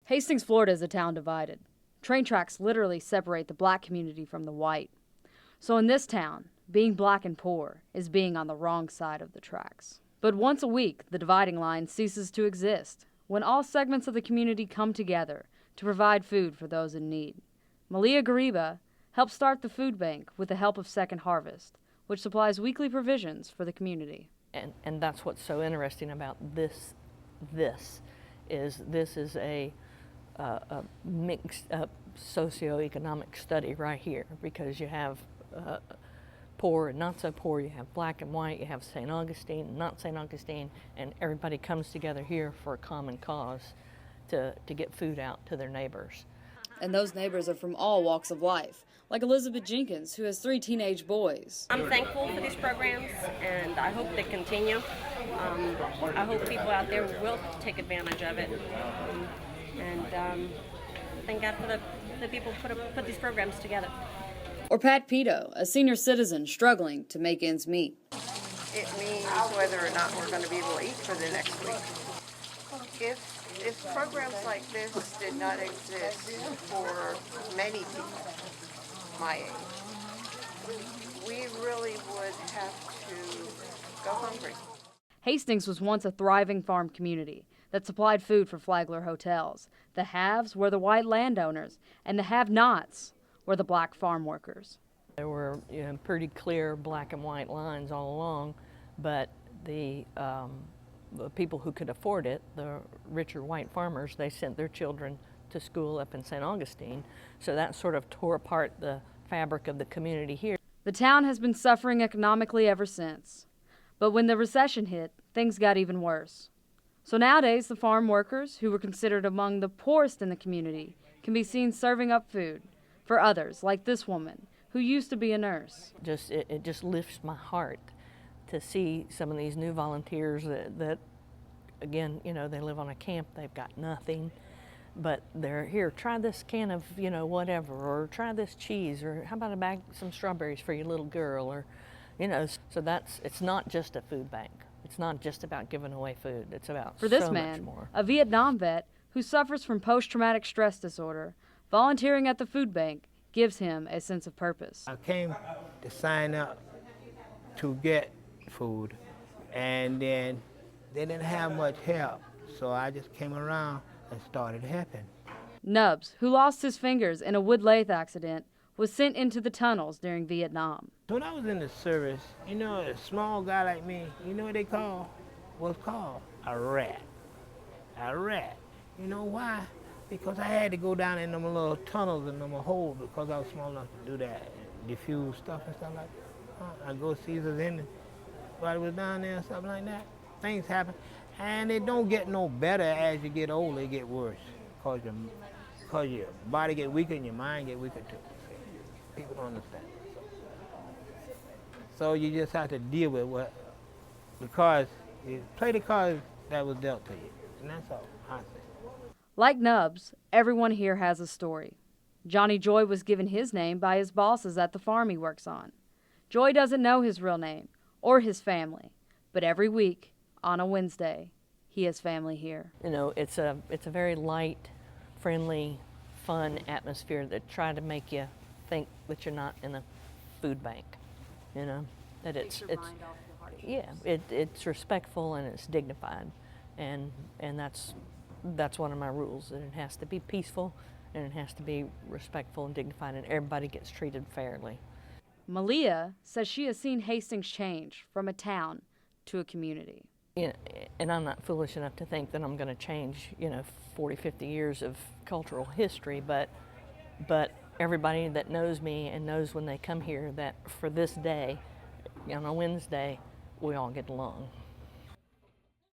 Hastings, Florida is a town divided. Train tracks literally separate the black community from the white. So in this town, being black and poor is being on the wrong side of the tracks. But once a week, the dividing line ceases to exist when all segments of the community come together to provide food for those in need. Malia Gariba helped start the food bank with the help of Second Harvest, which supplies weekly provisions for the community. And that's what's so interesting about this is a mixed up socioeconomic study right here, because you have poor and not so poor, you have black and white, you have St. Augustine, not St. Augustine, and everybody comes together here for a common cause to get food out to their neighbors. And those neighbors are from all walks of life, like Elizabeth Jenkins, who has 3 teenage boys. I'm thankful for these programs, and I hope they continue. I hope people out there will take advantage of it. Thank God for the people who put these programs together. Or Pat Pito, a senior citizen struggling to make ends meet. It means whether or not we're going to be able to eat for the next week. If programs like this did not exist for many people my age, we really would have to go hungry. Hastings was once a thriving farm community that supplied food for Flagler hotels. The haves were the white landowners, and the have-nots were the black farm workers. There were pretty clear black and white lines all along, but the people who could afford it, the richer white farmers, they sent their children to school up in St. Augustine, so that sort of tore apart the fabric of the community here. The town has been suffering economically ever since, but when the recession hit, things got even worse. So nowadays, the farm workers, who were considered among the poorest in the community, can be seen serving up food for others, like this woman, who used to be a nurse. It just lifts my heart to see some of these new volunteers that again, they live on a camp, they've got nothing, but they're here, try this can of, whatever, or try this cheese, or how about a bag, some strawberries for your little girl, or, so it's not just a food bank. It's not just about giving away food. It's about for this so man, much more. A Vietnam vet who suffers from post-traumatic stress disorder, volunteering at the food bank gives him a sense of purpose. I came to sign up to get food, and then they didn't have much help, so I just came around and started helping. Nubs, who lost his fingers in a wood lathe accident, was sent into the tunnels during Vietnam. When I was in the service, a small guy like me, you know what was called? A rat. A rat. You know why? Because I had to go down in them little tunnels and them holes because I was small enough to do that, diffuse stuff and stuff like that. I go see the end while I was down there and stuff like that. Things happen, and it don't get no better as you get older. It get worse because your body get weaker and your mind get weaker too. People don't understand. So you just have to deal with the cards. You play the cards that was dealt to you, and that's all I say. Like Nubs, everyone here has a story. Johnny Joy was given his name by his bosses at the farm he works on. Joy doesn't know his real name or his family, but every week on a Wednesday, he has family here. It's a very light, friendly, fun atmosphere that try to make you think that you're not in a food bank. That it's respectful and it's dignified, and that's one of my rules, that it has to be peaceful and it has to be respectful and dignified, and everybody gets treated fairly. Malia says she has seen Hastings change from a town to a community. And I'm not foolish enough to think that I'm going to change 40, 50 years of cultural history, but everybody that knows me and knows when they come here that for this day, on a Wednesday, we all get along.